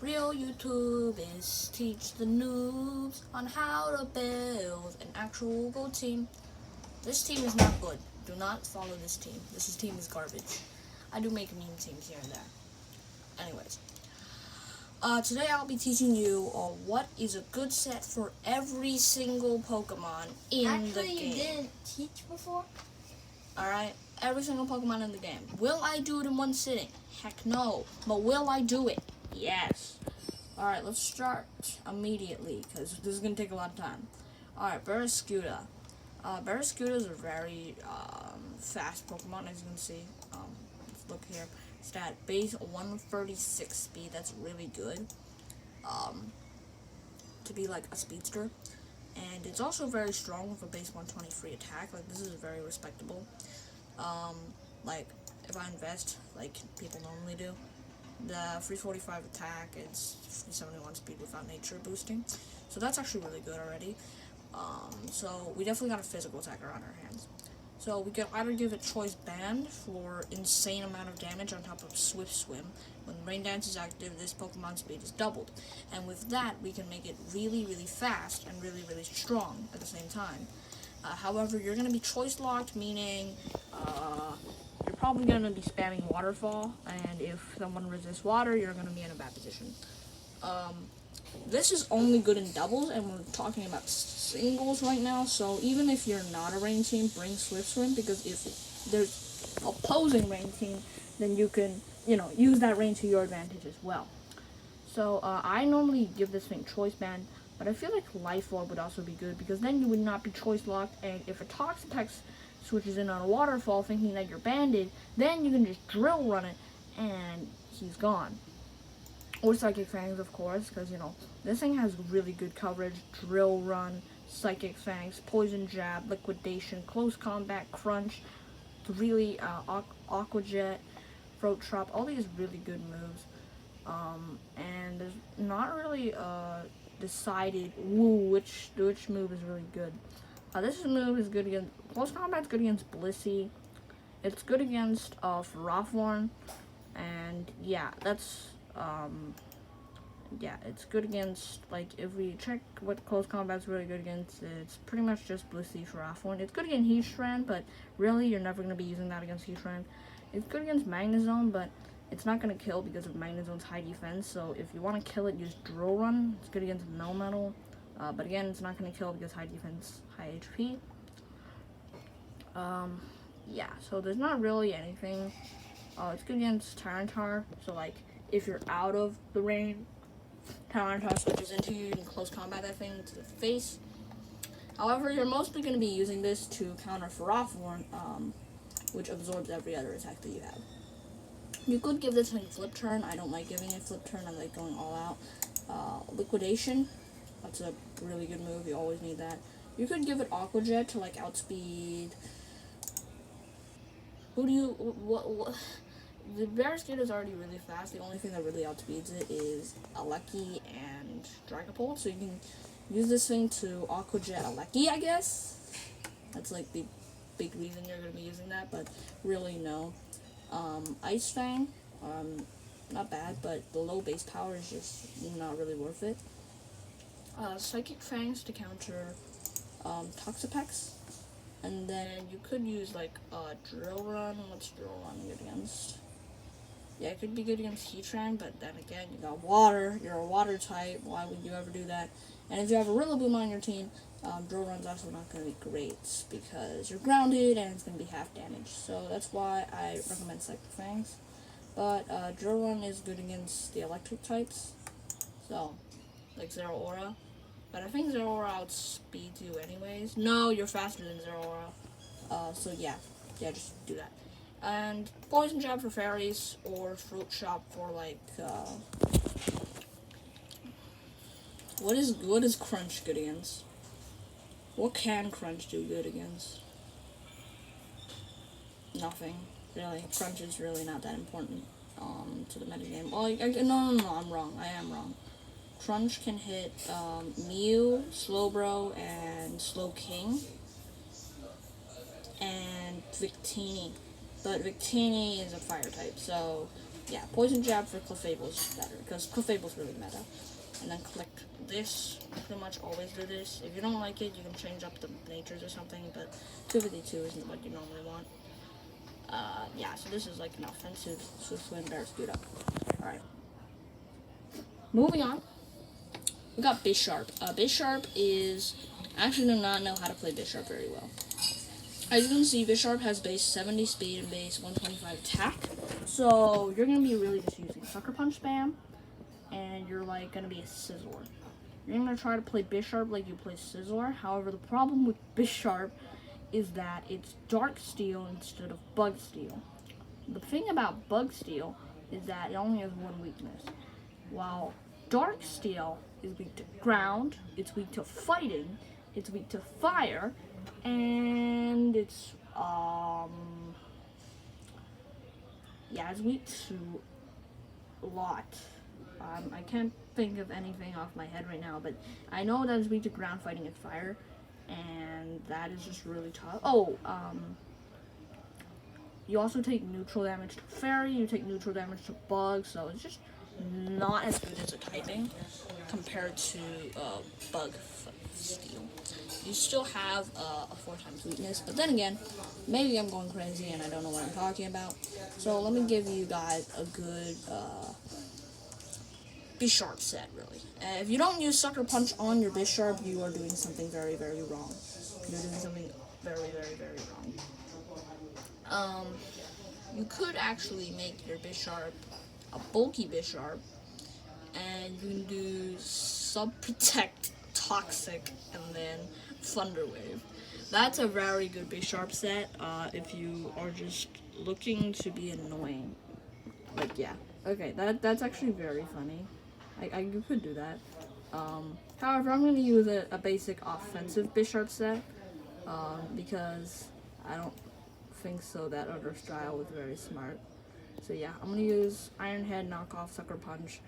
Real YouTube is teach the noobs on how to build an actual good team. This team is not good. Do not follow this team. This team is garbage. I do make meme teams here and there. Anyways, today I'll be teaching you what is a good set for every single Pokemon in the game. Actually, you didn't teach before? Alright, every single Pokemon in the game. Will I do it in one sitting? Heck no. But will I do it? Yes. Alright, let's start immediately, because this is going to take a lot of time. Alright, Barraskewda. Barraskewda is a very fast Pokemon, as you can see. Let's look here. Stat, base 136 speed, that's really good. To be like a speedster. And it's also very strong with a base 123 attack. Like, this is very respectable. Like, if I invest, like people normally do, the 345 attack is 371 speed without nature boosting. So that's actually really good already. So we definitely got a physical attacker on our hands. So we could either give it Choice Band for insane amount of damage on top of Swift Swim. When Rain Dance is active, this Pokemon's speed is doubled. And with that, we can make it really, really fast and really, really strong at the same time. However, you're going to be choice locked, meaning you're probably going to be spamming Waterfall, and if someone resists water, you're going to be in a bad position. This is only good in doubles, and we're talking about singles right now, so even if you're not a rain team, bring Swift Swim, because if there's opposing rain team, then you can, use that rain to your advantage as well. So, I normally give this thing Choice Band, but I feel like Life Orb would also be good, because then you would not be choice locked, and if a Toxapex switches in on a Waterfall thinking that you're banded, then you can just Drill Run it, and he's gone. Or Psychic Fangs, of course, because, this thing has really good coverage. Drill Run, Psychic Fangs, Poison Jab, Liquidation, Close Combat, Crunch, really, Aqua Jet, Throat Chop, all these really good moves. And there's not really decided which move is really good. This move is good against Close Combat's good against Blissey. It's good against Ferrothorn, and yeah, that's it's good against, like, if we check what Close Combat's really good against, it's pretty much just Blissey, Ferrothorn. It's good against Heatran, but really you're never going to be using that against Heatran. It's good against Magnezone, but it's not going to kill because of Magnezone's high defense, so if you want to kill it, use Drill Run. It's good against Melmetal, but again, it's not going to kill because high defense, high HP. Yeah, so there's not really anything. It's good against Tyranitar, so, like, if you're out of the rain, Tyranitar switches into you, you can Close Combat that thing to the face. However, you're mostly going to be using this to counter Ferrothorn, which absorbs every other attack that you have. You could give this thing Flip Turn. I don't like giving it Flip Turn. I like going all out. Liquidation. That's a really good move. You always need that. You could give it Aqua Jet to, like, outspeed. What? The Barraskewda is already really fast. The only thing that really outspeeds it is Alecki and Dragapult. So you can use this thing to Aqua Jet Alecki, I guess. That's, like, the big reason you're going to be using that, but really no. Ice Fang, not bad, but the low base power is just not really worth it. Psychic Fangs to counter Toxapex, and then you could use, like, Drill Run. What's Drill Run good against? Yeah, it could be good against Heatran, but then again, you got water. You're a water type. Why would you ever do that? And if you have a Rillaboom on your team, Drill Run's also not going to be great because you're grounded and it's going to be half damage. So that's why I recommend Psychic Fangs. But Drill Run is good against the electric types. So, like Zero Aura. But I think Zero Aura outspeeds you anyways. No, you're faster than Zero Aura. So yeah, just do that. And Poison Jab for fairies, or Throat Chop for, like, what is Crunch good against? What can Crunch do good against? Nothing, really. Crunch is really not that important to the metagame. Oh, no, I'm wrong. I am wrong. Crunch can hit Mew, Slowbro, and Slowking, and Victini. But Victini is a fire type, so yeah, poison jab for clefable is better because clefable's really meta. And then click this. Pretty much always do this. If you don't like it, you can change up the natures or something, but 252 isn't what you normally want. Yeah, so this is like an offensive Swift Wind Barracuda. Alright. Moving on. We got Bisharp. Bisharp is... I actually do not know how to play Bisharp very well. As you can see, Bisharp has base 70 speed and base 125 attack. So you're going to be really just using Sucker Punch spam. And you're like going to be a Scizor. You're going to try to play Bisharp like you play Scizor. However, the problem with Bisharp is that it's Dark Steel instead of Bug Steel. The thing about Bug Steel is that it only has one weakness. While Dark Steel is weak to ground, it's weak to fighting, it's weak to fire, and it's it's weak to a lot. I can't think of anything off my head right now, but I know that it's weak to ground, fighting, and fire, and that is just really tough. You also take neutral damage to Fairy, you take neutral damage to Bug, so it's just not as good as a typing compared to Bug Steel. You still have a 4x weakness, but then again, maybe I'm going crazy and I don't know what I'm talking about. So let me give you guys a good Bisharp set, really. If you don't use Sucker Punch on your Bisharp, you are doing something very, very wrong. You're doing something very, very, very wrong. You could actually make your Bisharp a bulky Bisharp, and you can do Sub-Protect, Toxic, and then Thunder Wave. That's a very good Bisharp set if you are just looking to be annoying. Like, yeah. Okay, that's actually very funny. You could do that. However, I'm going to use a basic offensive Bisharp set because I don't think so that other style was very smart. So yeah, I'm going to use Iron Head, knockoff, Sucker Punch,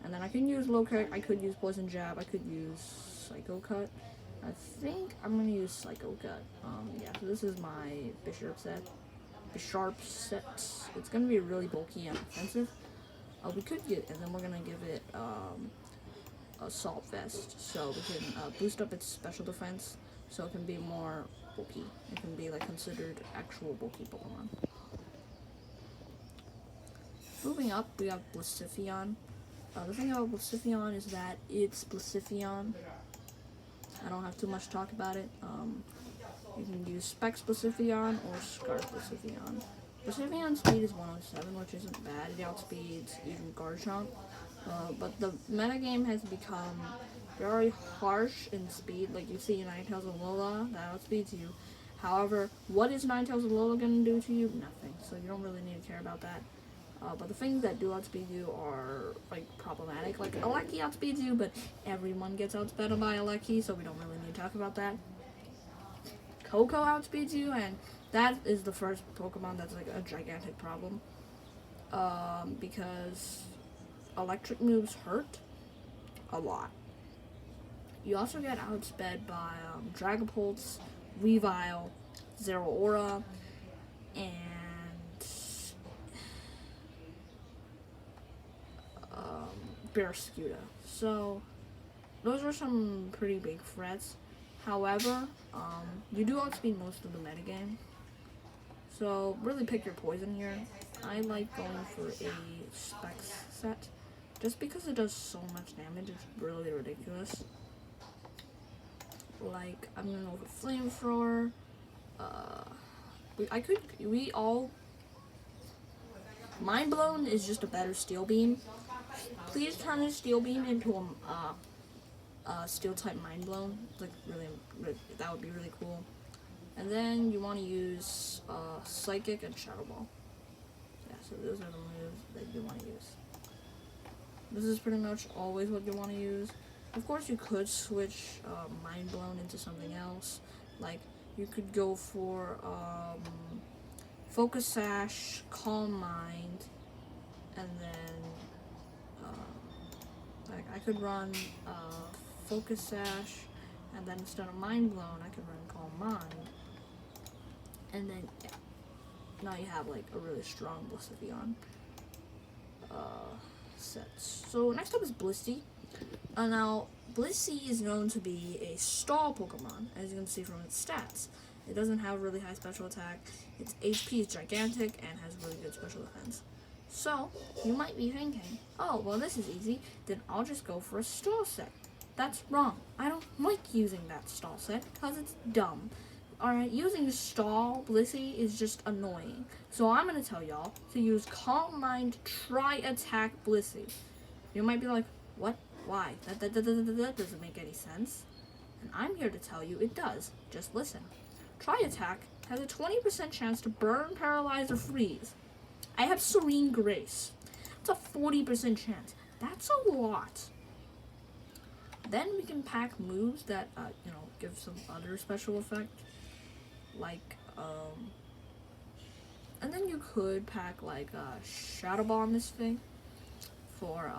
and then I can use Low Kick, I could use Poison Jab, I could use Psycho Cut. I think I'm going to use Psycho Cut. Yeah, so this is my Bisharp set. It's going to be really bulky and offensive. We could get, and then we're going to give it Assault Vest, so we can boost up its special defense, so it can be more bulky. It can be like considered actual bulky Pokemon. Moving up, we have Blaziken. The thing about Blaziken is that it's Blaziken. I don't have too much to talk about it. You can use Specs Blaziken or Scarf Blaziken. Blaziken's speed is 107, which isn't bad. It outspeeds even Garchomp. But the metagame has become very harsh in speed. Like you see Ninetales and Lola, that outspeeds you. However, what is Ninetales and Lola going to do to you? Nothing. So you don't really need to care about that. But the things that do outspeed you are like problematic. Like Alecki outspeeds you, but everyone gets outspeeded by Alecki, so we don't really need to talk about that. Coco outspeeds you, and that is the first Pokemon that's like a gigantic problem. Because electric moves hurt a lot. You also get outsped by Dragapult, Weavile, Zeraora, and Barracuda. So those are some pretty big threats. However, you do outspeed most of the metagame. So really pick your poison here. I like going for a Specs set. Just because it does so much damage, it's really ridiculous. Like, I'm gonna go for Flamethrower. Mind Blown is just a better Steel Beam. Please turn this Steel Beam into a Steel type Mind Blown. Like, really, that would be really cool. And then you want to use Psychic and Shadow Ball. Yeah, so those are the moves that you want to use. This is pretty much always what you want to use. Of course, you could switch Mind Blown into something else. Like, you could go for Focus Sash, Calm Mind, and then like I could run Focus Sash, and then instead of Mind Blown, I could run Calm Mind. And then, yeah, now you have like a really strong Blaziken. sets. So next up is Blissey. Now, Blissey is known to be a stall Pokemon, as you can see from its stats. It doesn't have really high special attack, its HP is gigantic, and has really good special defense. So, you might be thinking, oh, well this is easy, then I'll just go for a stall set. That's wrong. I don't like using that stall set, because it's dumb. Alright, using stall Blissey is just annoying. So I'm going to tell y'all to use Calm Mind Tri-Attack Blissey. You might be like, what? Why? That doesn't make any sense. And I'm here to tell you it does. Just listen. Tri-Attack has a 20% chance to burn, paralyze, or freeze. I have Serene Grace. It's a 40% chance. That's a lot. Then we can pack moves that, give some other special effect. Like, and then you could pack, like, Shadow Ball on this thing for,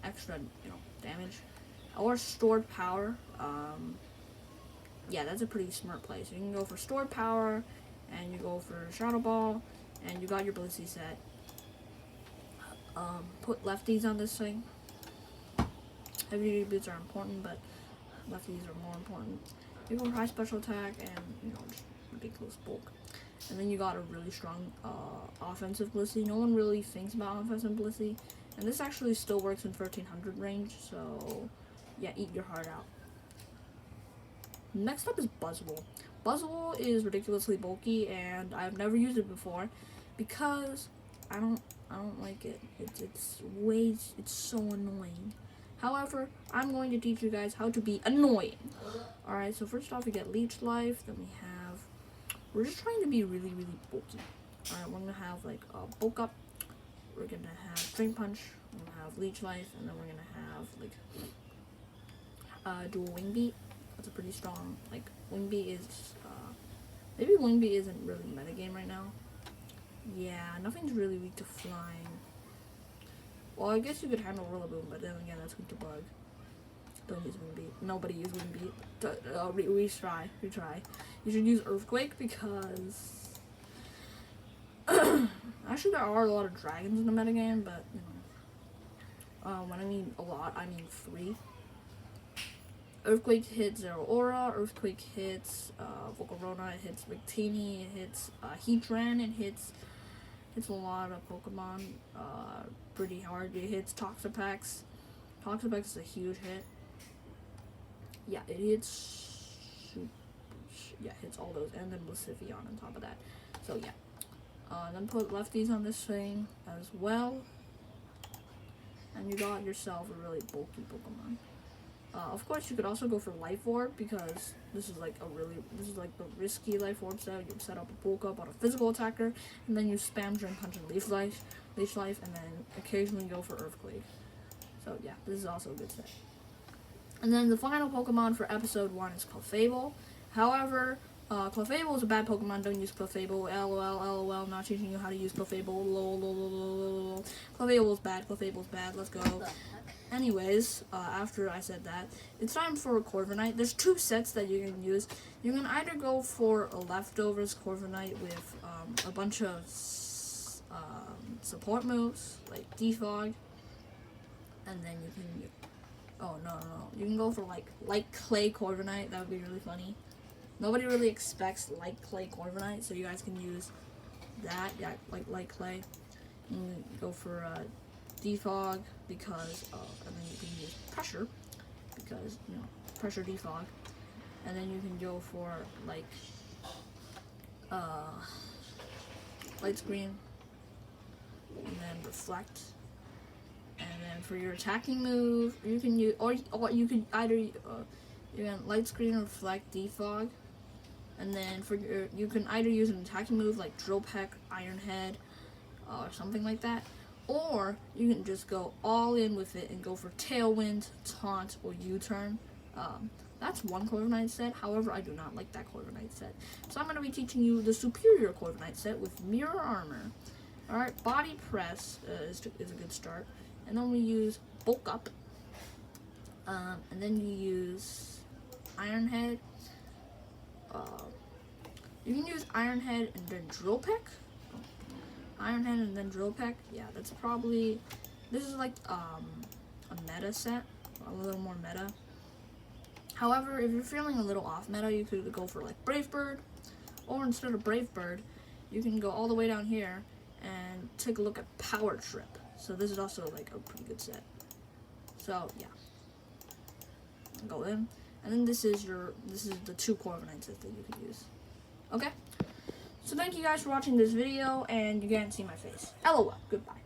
extra, damage. Or Stored Power. Yeah, that's a pretty smart play. So you can go for Stored Power, and you go for Shadow Ball, and you got your Blissey set. Put lefties on this thing. Heavy duty boots are important, but lefties are more important. You go for high special attack and, just ridiculous bulk. And then you got a really strong offensive Blissey. No one really thinks about offensive Blissey. And this actually still works in 1300 range, so yeah, eat your heart out. Next up is Buzzwole. Buzzwole is ridiculously bulky, and I've never used it before because I don't like it. It's so annoying. However, I'm going to teach you guys how to be annoying. Alright, so first off we get Leech Life, then we're just trying to be really, really bulky. Alright, we're gonna have like bulk up, we're gonna have Drain Punch, we're gonna have Leech Life, and then we're gonna have like dual Wing Beat. That's a pretty strong, like, Wing Beat is, maybe Wing Beat isn't really metagame right now. Yeah, nothing's really weak to flying. Well, I guess you could handle Rillaboom, but then again, that's weak to Bug. Don't use Wing Beat. Nobody use Wing Beat. Retry. You should use Earthquake because... Actually, there are a lot of dragons in the metagame, but, when I mean a lot, I mean 3. Earthquake hits Zero Aura, Earthquake hits Volcarona, it hits Victini, it hits Heatran, it hits a lot of Pokemon pretty hard. It hits Toxapex. Toxapex is a huge hit. Yeah, it hits all those, and then Blacivion on top of that. So yeah. Then put lefties on this thing as well. And you got yourself a really bulky Pokemon. Of course, you could also go for Life Orb because this is like the risky Life Orb set. You set up a bulk up on a physical attacker, and then you spam Drain Punch and Leech Life, and then occasionally go for Earthquake. So yeah, this is also a good set. And then the final Pokemon for episode 1 is Clefable. However, Clefable is a bad Pokemon. Don't use Clefable. LOL. Not teaching you how to use Clefable. Lol. Clefable's bad. Let's go. Anyways, after I said that, it's time for Corviknight. There's 2 sets that you can use. You can either go for a leftovers Corviknight with a bunch of support moves, like Defog, and then you can... Oh, no. You can go for, like Clay Corviknight. That would be really funny. Nobody really expects like Clay Corviknight, so you guys can use that, yeah, like Clay. You can go for Defog because, and then you can use Pressure because, Pressure Defog. And then you can go for, like, Light Screen, and then Reflect. And then for your attacking move, you can use, or you can either, you can Light Screen, Reflect, Defog. And then for you can either use an attacking move like Drill Peck, Iron Head, or something like that. Or you can just go all in with it and go for Tailwind, Taunt, or U-Turn. That's one Corviknight set. However, I do not like that Corviknight set. So I'm going to be teaching you the superior Corviknight set with Mirror Armor. Alright, Body Press is a good start. And then we use Bulk Up. And then you use Iron Head. You can use Iron Head and then Drill Peck. Iron Head and then Drill Peck. Yeah, that's probably This is like a meta set, a little more meta. However, if you're feeling a little off meta, you could go for like Brave Bird, or instead of Brave Bird, you can go all the way down here and take a look at Power Trip. So this is also like a pretty good set. So yeah, go in, and then this is the 2 Corviknight sets that you can use. Okay, so thank you guys for watching this video, and you can't see my face. LOL. Goodbye.